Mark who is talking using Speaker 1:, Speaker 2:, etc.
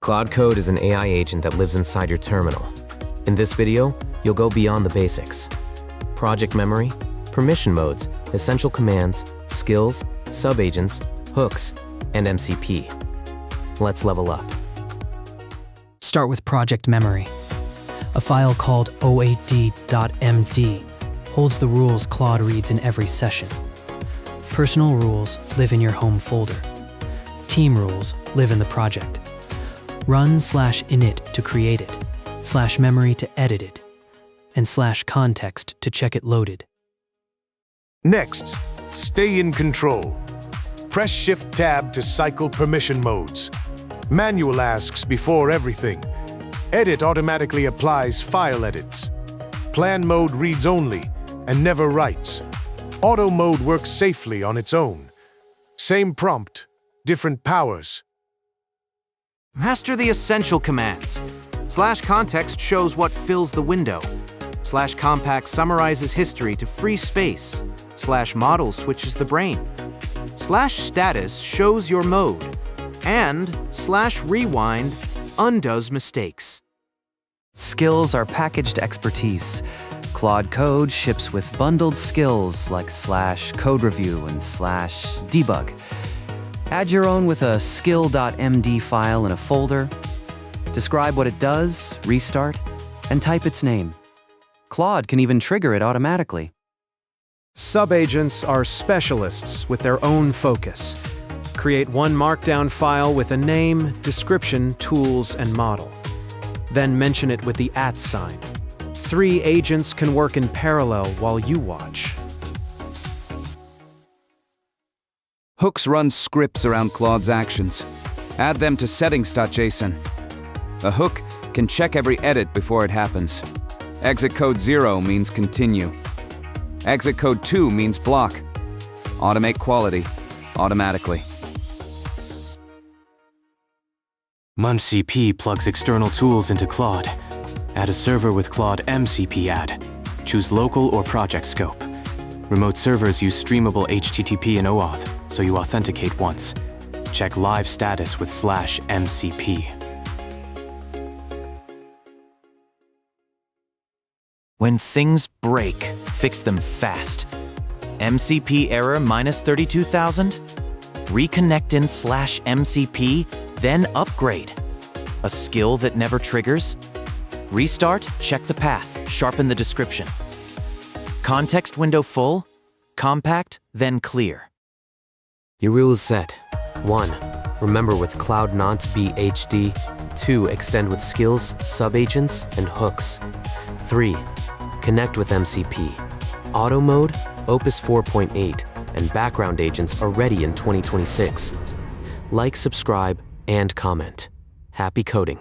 Speaker 1: Claude Code is an AI agent that lives inside your terminal. In this video, you'll go beyond the basics. Project memory, permission modes, essential commands, skills, subagents, hooks, and MCP. Let's level up.
Speaker 2: Start with project memory. A file called CLAUDE.md holds the rules Claude reads in every session. Personal rules live in your home folder. Team rules live in the project. Run/init to create it, /memory to edit it, and /context to check it loaded.
Speaker 3: Next, stay in control. Press Shift-Tab to cycle permission modes. Manual asks before everything. Edit automatically applies file edits. Plan mode reads only and never writes. Auto mode works safely on its own. Same prompt, different powers.
Speaker 4: Master the essential commands. /context shows what fills the window. /compact summarizes history to free space. /model switches the brain. /status shows your mode. And /rewind undoes mistakes.
Speaker 5: Skills are packaged expertise. Claude Code ships with bundled skills like /code review and /debug. Add your own with a skill.md file in a folder. Describe what it does, restart, and type its name. Claude can even trigger it automatically.
Speaker 6: Subagents are specialists with their own focus. Create one markdown file with a name, description, tools, and model. Then mention it with the @sign. 3 agents can work in parallel while you watch.
Speaker 7: Hooks run scripts around Claude's actions. Add them to settings.json. A hook can check every edit before it happens. Exit code 0 means continue. Exit code 2 means block. Automate quality automatically.
Speaker 8: MCP plugs external tools into Claude. Add a server with Claude MCP add. Choose local or project scope. Remote servers use streamable HTTP and OAuth, so you authenticate once. Check live status with /MCP.
Speaker 9: When things break, fix them fast. MCP error -32,000? Reconnect in /MCP, then upgrade. A skill that never triggers? Restart, check the path, sharpen the description. Context window full, compact, then clear.
Speaker 1: Your rule is set. 1. Remember with CLAUDE..md HD. 2. Extend with skills, subagents, and hooks. 3. Connect with MCP. Auto mode, Opus 4.8, and background agents are ready in 2026. Like, subscribe, and comment. Happy coding.